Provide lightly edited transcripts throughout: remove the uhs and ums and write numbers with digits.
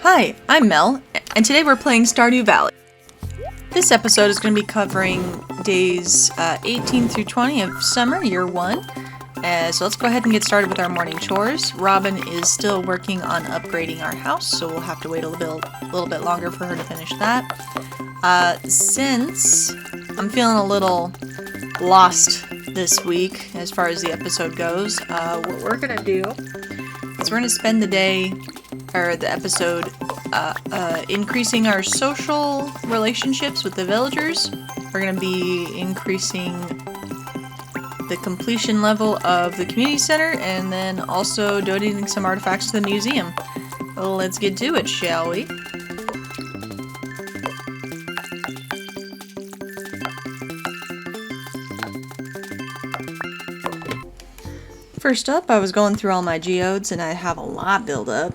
Hi, I'm Mel, and today we're playing Stardew Valley. This episode is going to be covering days 18 through 20 of summer, year 1. So let's go ahead and get started with our morning chores. Robin is still working on upgrading our house, so we'll have to wait a little bit longer for her to finish that. Since I'm feeling a little lost this week as far as the episode goes, what we're going to do is we're going to spend the day, or the episode, increasing our social relationships with the villagers. We're going to be increasing the completion level of the community center, and then also donating some artifacts to the museum. Well, let's get to it, shall we? First up, I was going through all my geodes, and I have a lot built up.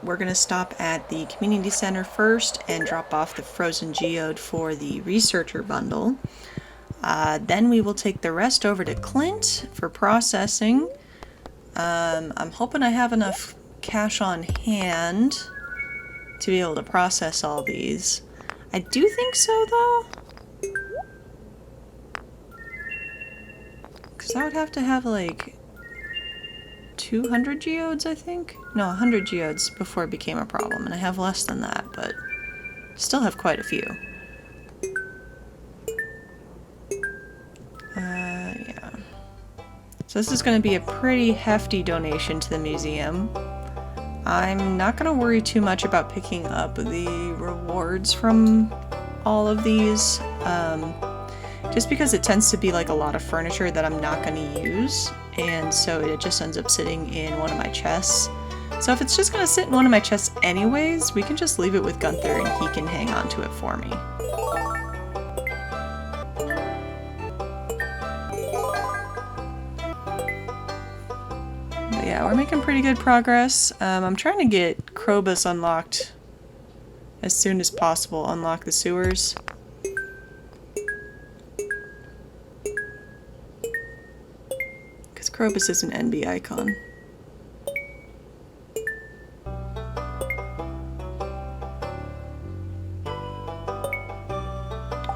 We're going to stop at the community center first and drop off the frozen geode for the researcher bundle. Then we will take the rest over to Clint for processing. I'm hoping I have enough cash on hand to be able to process all these. I do think so, though. Because I would have to have, like, 200 geodes, I think? No, 100 geodes before it became a problem, and I have less than that, but still have quite a few. Yeah. So this is going to be a pretty hefty donation to the museum. I'm not going to worry too much about picking up the rewards from all of these, just because it tends to be like a lot of furniture that I'm not going to use, and so it just ends up sitting in one of my chests. So if it's just going to sit in one of my chests anyways, we can just leave it with Gunther and he can hang on to it for me. But yeah, we're making pretty good progress. I'm trying to get Krobus unlocked as soon as possible, unlock the sewers. Krobus is an NB icon.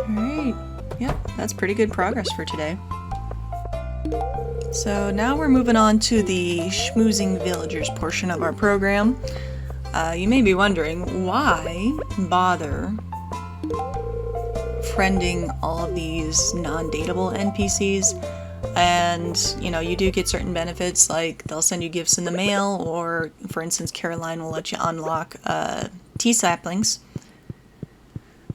Alright, yep, that's pretty good progress for today. So now we're moving on to the Schmoozing Villagers portion of our program. You may be wondering, why bother friending all of these non-dateable NPCs? And, you know, you do get certain benefits, like they'll send you gifts in the mail, or, for instance, Caroline will let you unlock tea saplings.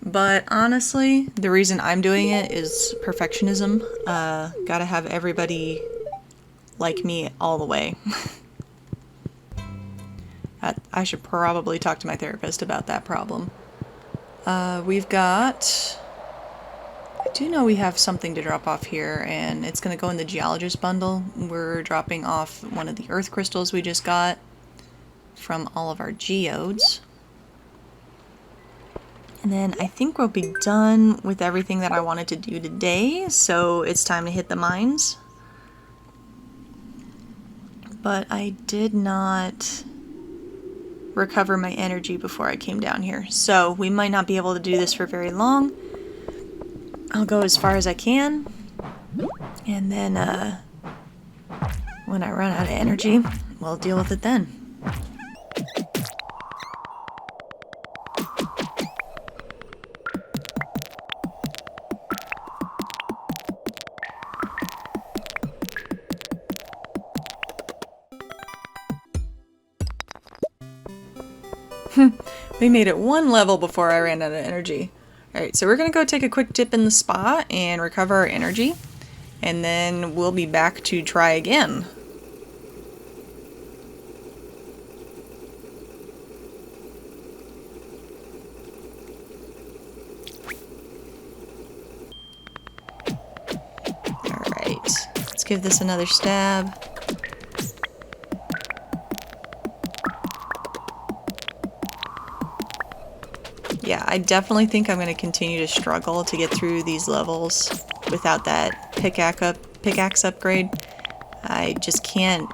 But honestly, the reason I'm doing it is perfectionism. Gotta have everybody like me all the way. I should probably talk to my therapist about that problem. We've got... I do know we have something to drop off here, and it's going to go in the geologist bundle. We're dropping off one of the earth crystals we just got from all of our geodes. And then I think we'll be done with everything that I wanted to do today, so it's time to hit the mines. But I did not recover my energy before I came down here, so we might not be able to do this for very long. I'll go as far as I can, and then when I run out of energy, we'll deal with it then. We made it one level before I ran out of energy. Alright, so we're going to go take a quick dip in the spa and recover our energy, and then we'll be back to try again. Alright, let's give this another stab. Yeah, I definitely think I'm going to continue to struggle to get through these levels without that pickaxe upgrade. I just can't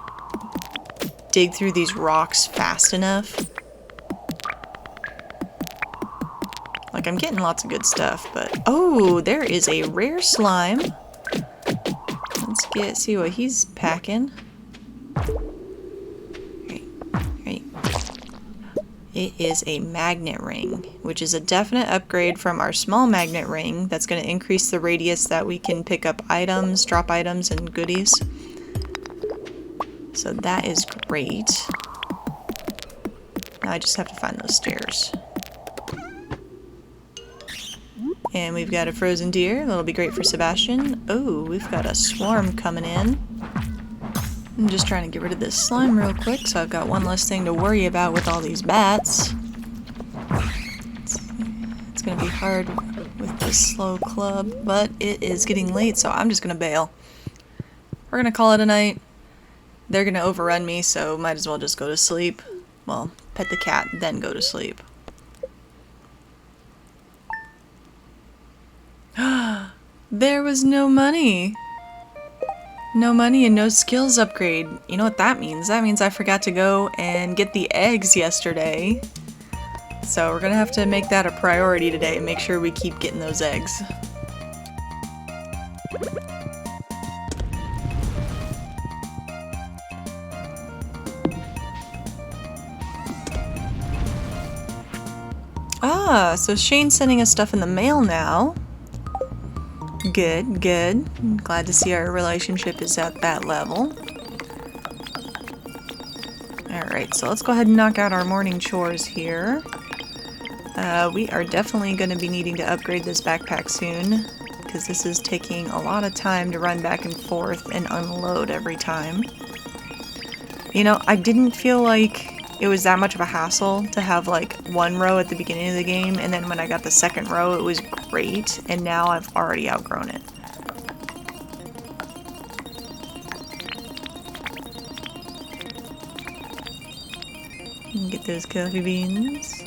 dig through these rocks fast enough. Like, I'm getting lots of good stuff, but... Oh, there is a rare slime. Let's see what he's packing. Right. It is a magnet ring, which is a definite upgrade from our small magnet ring that's going to increase the radius that we can pick up items, drop items, and goodies. So that is great. Now I just have to find those stairs. And we've got a frozen deer. That'll be great for Sebastian. Oh, we've got a swarm coming in. I'm just trying to get rid of this slime real quick, so I've got one less thing to worry about with all these bats. It's gonna be hard with this slow club, but it is getting late, so I'm just gonna bail. We're gonna call it a night. They're gonna overrun me, so might as well just go to sleep. Well, pet the cat, then go to sleep. There was no money. No money and no skills upgrade. You know what that means? That means I forgot to go and get the eggs yesterday. So we're gonna have to make that a priority today and make sure we keep getting those eggs. Ah, so Shane's sending us stuff in the mail now. Good, good. I'm glad to see our relationship is at that level. Alright, so let's go ahead and knock out our morning chores here. We are definitely going to be needing to upgrade this backpack soon, because this is taking a lot of time to run back and forth and unload every time. You know, I didn't feel like it was that much of a hassle to have like one row at the beginning of the game, and then when I got the second row it was great, and now I've already outgrown it. Get those coffee beans.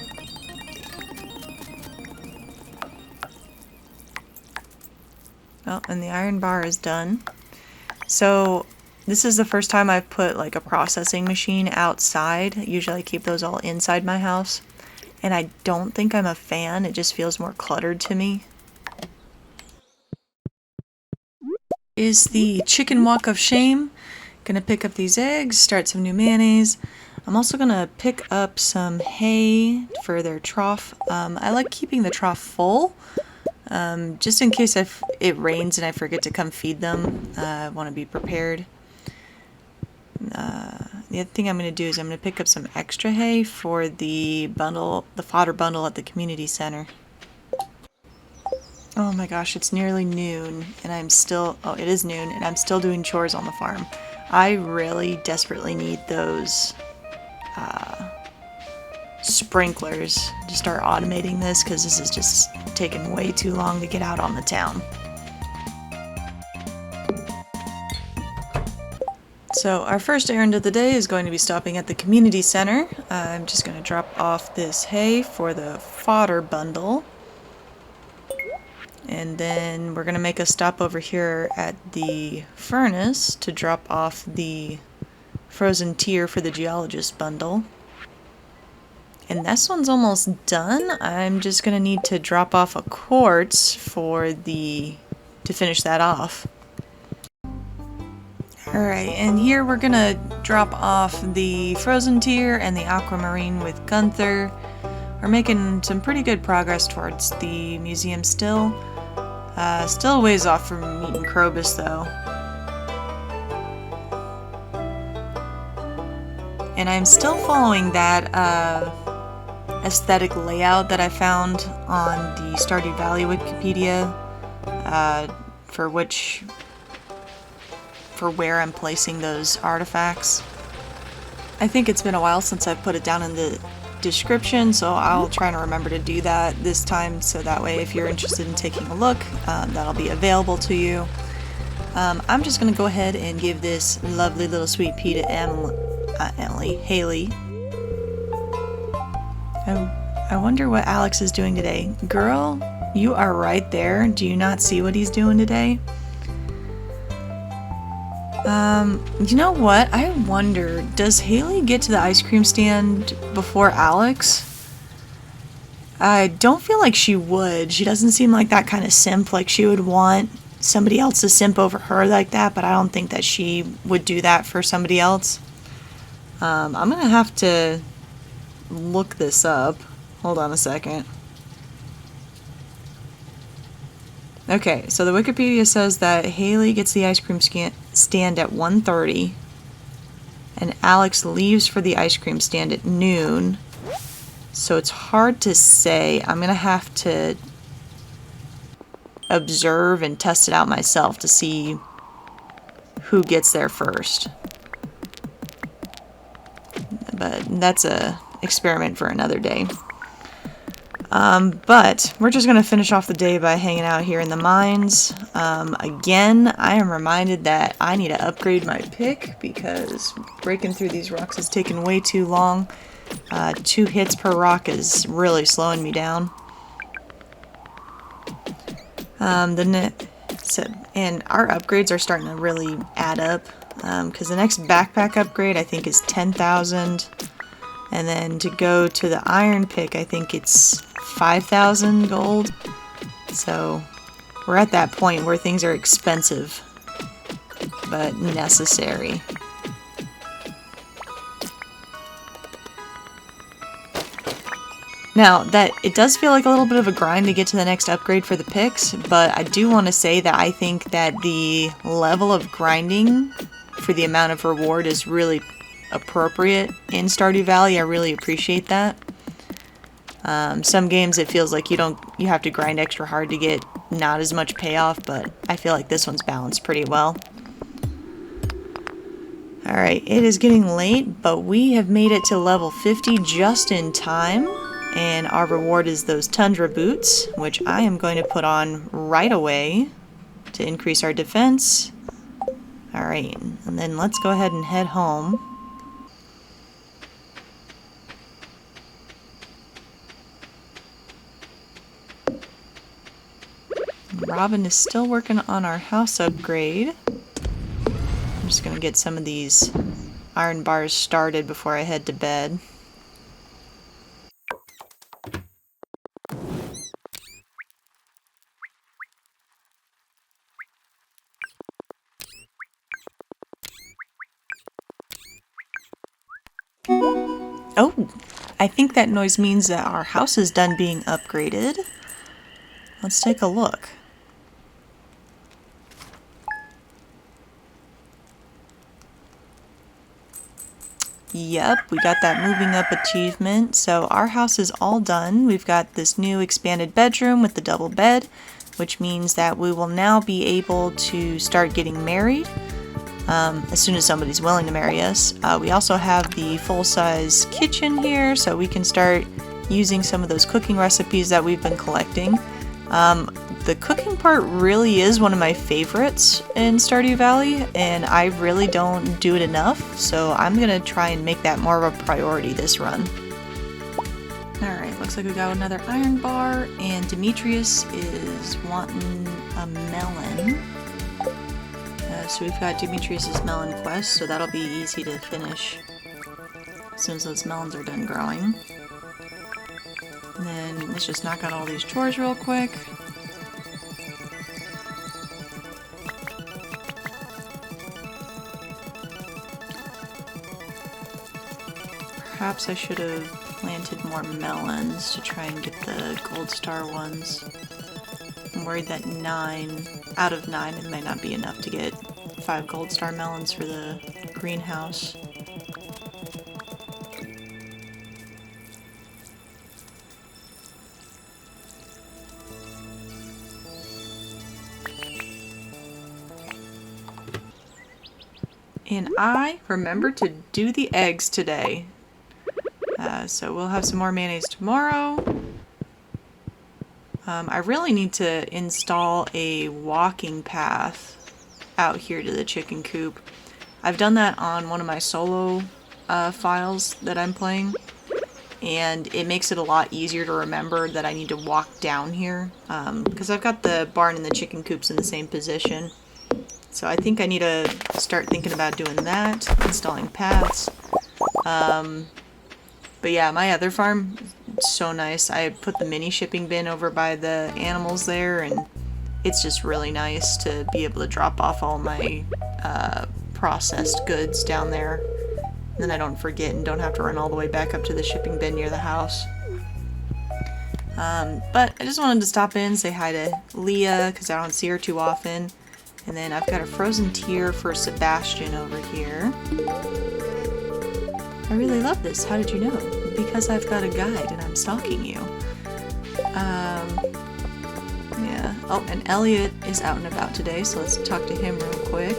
Oh, and the iron bar is done. So this is the first time I've put like a processing machine outside. Usually I keep those all inside my house. And I don't think I'm a fan. It just feels more cluttered to me. Is the chicken walk of shame. Gonna pick up these eggs, start some new mayonnaise. I'm also gonna pick up some hay for their trough. I like keeping the trough full. Just in case it rains and I forget to come feed them. I want to be prepared. The other thing I'm going to do is I'm going to pick up some extra hay for the fodder bundle at the community center. Oh my gosh, it's nearly noon and I'm still, oh it is noon and I'm still doing chores on the farm. I really desperately need those sprinklers to start automating this, because this is just taking way too long to get out on the town. So our first errand of the day is going to be stopping at the community center. I'm just going to drop off this hay for the fodder bundle. And then we're going to make a stop over here at the furnace to drop off the frozen tier for the geologist bundle. And this one's almost done. I'm just going to need to drop off a quartz to finish that off. Alright, and here we're gonna drop off the frozen tier and the aquamarine with Gunther. We're making some pretty good progress towards the museum still. Still a ways off from meeting Krobus though. And I'm still following that aesthetic layout that I found on the Stardew Valley Wikipedia for where I'm placing those artifacts. I think it's been a while since I've put it down in the description, so I'll try and remember to do that this time, so that way if you're interested in taking a look, that'll be available to you. I'm just going to go ahead and give this lovely little sweet pea to Haley. I wonder what Alex is doing today. Girl, you are right there. Do you not see what he's doing today? You know what? I wonder, does Haley get to the ice cream stand before Alex? I don't feel like she would. She doesn't seem like that kind of simp. Like she would want somebody else to simp over her like that, but I don't think that she would do that for somebody else. I'm gonna have to look this up. Hold on a second. Okay, so the Wikipedia says that Haley gets the ice cream stand at 1:30, and Alex leaves for the ice cream stand at noon. So it's hard to say. I'm gonna have to observe and test it out myself to see who gets there first. But that's a experiment for another day. But we're just going to finish off the day by hanging out here in the mines. Again, I am reminded that I need to upgrade my pick because breaking through these rocks has taken way too long. 2 hits per rock is really slowing me down. And our upgrades are starting to really add up. Because the next backpack upgrade I think is 10,000. And then to go to the iron pick, I think it's 5,000 gold. So we're at that point where things are expensive, but necessary. Now, that it does feel like a little bit of a grind to get to the next upgrade for the picks, but I do want to say that I think that the level of grinding for the amount of reward is really appropriate in Stardew Valley. I really appreciate that. Some games it feels like you have to grind extra hard to get not as much payoff, but I feel like this one's balanced pretty well. Alright, it is getting late, but we have made it to level 50 just in time, and our reward is those Tundra boots, which I am going to put on right away to increase our defense. Alright, and then let's go ahead and head home. Robin is still working on our house upgrade. I'm just going to get some of these iron bars started before I head to bed. Oh, I think that noise means that our house is done being upgraded. Let's take a look. Yep, we got that moving up achievement. So our house is all done. We've got this new expanded bedroom with the double bed, which means that we will now be able to start getting married as soon as somebody's willing to marry us. We also have the full-size kitchen here, so we can start using some of those cooking recipes that we've been collecting. The cooking part really is one of my favorites in Stardew Valley, and I really don't do it enough, so I'm gonna try and make that more of a priority this run. Alright, looks like we got another iron bar, and Demetrius is wanting a melon. So we've got Demetrius's melon quest, so that'll be easy to finish as soon as those melons are done growing. And then let's just knock out all these chores real quick. Perhaps I should have planted more melons to try and get the gold star ones. I'm worried that 9 out of 9 it might not be enough to get 5 gold star melons for the greenhouse. And I remembered to do the eggs today. So we'll have some more mayonnaise tomorrow. I really need to install a walking path out here to the chicken coop. I've done that on one of my solo files that I'm playing, and it makes it a lot easier to remember that I need to walk down here, because I've got the barn and the chicken coops in the same position. So I think I need to start thinking about doing that, installing paths. But yeah, my other farm, so nice. I put the mini shipping bin over by the animals there, and it's just really nice to be able to drop off all my processed goods down there. And then I don't forget and don't have to run all the way back up to the shipping bin near the house. But I just wanted to stop in, say hi to Leah, because I don't see her too often. And then I've got a frozen tear for Sebastian over here. I really love this. How did you know? Because I've got a guide and I'm stalking you. Yeah. Oh, and Elliot is out and about today, so let's talk to him real quick.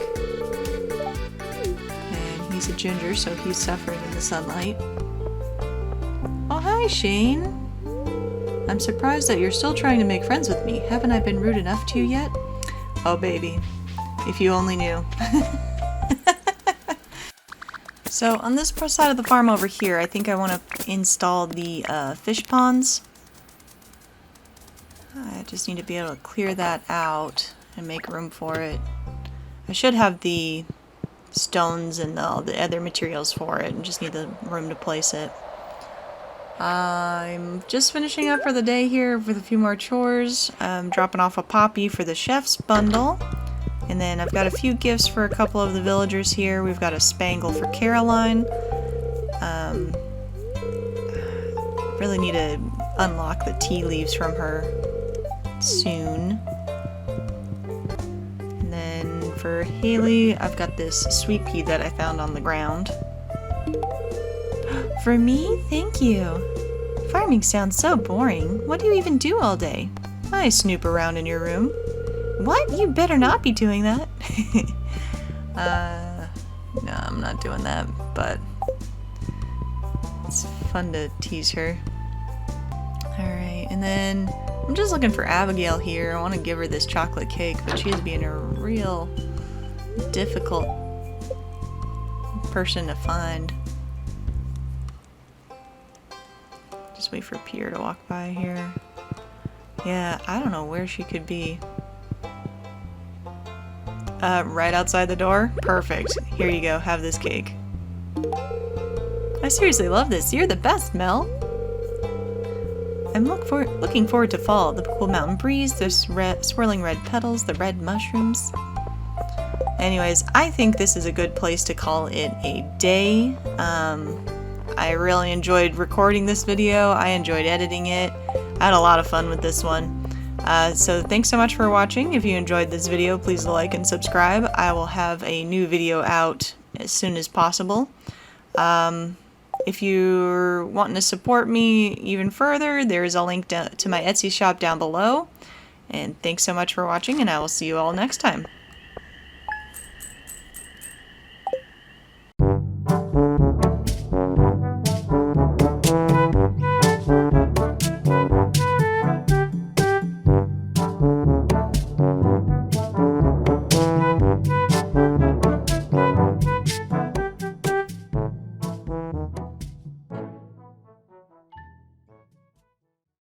And he's a ginger, so he's suffering in the sunlight. Oh, hi, Shane. I'm surprised that you're still trying to make friends with me. Haven't I been rude enough to you yet? Oh, baby. If you only knew. So on this side of the farm over here, I think I want to install the fish ponds. I just need to be able to clear that out and make room for it. I should have the stones and all the other materials for it, and just need the room to place it. I'm just finishing up for the day here with a few more chores. I'm dropping off a poppy for the chef's bundle. And then I've got a few gifts for a couple of the villagers here. We've got a spangle for Caroline. Really need to unlock the tea leaves from her soon. And then for Haley, I've got this sweet pea that I found on the ground. For me? Thank you. Farming sounds so boring. What do you even do all day? I snoop around in your room. What? You better not be doing that. No, I'm not doing that, but it's fun to tease her. Alright, and then I'm just looking for Abigail here. I want to give her this chocolate cake, but she's being a real difficult person to find. Just wait for Peter to walk by here. Yeah, I don't know where she could be. Right outside the door? Perfect. Here you go, have this cake. I seriously love this. You're the best, Mel. I'm looking forward to fall. The cool mountain breeze, the swirling red petals, the red mushrooms. Anyways, I think this is a good place to call it a day. I really enjoyed recording this video. I enjoyed editing it. I had a lot of fun with this one. So thanks so much for watching. If you enjoyed this video, please like and subscribe. I will have a new video out as soon as possible. If you're wanting to support me even further, there is a link to my Etsy shop down below. And thanks so much for watching, and I will see you all next time.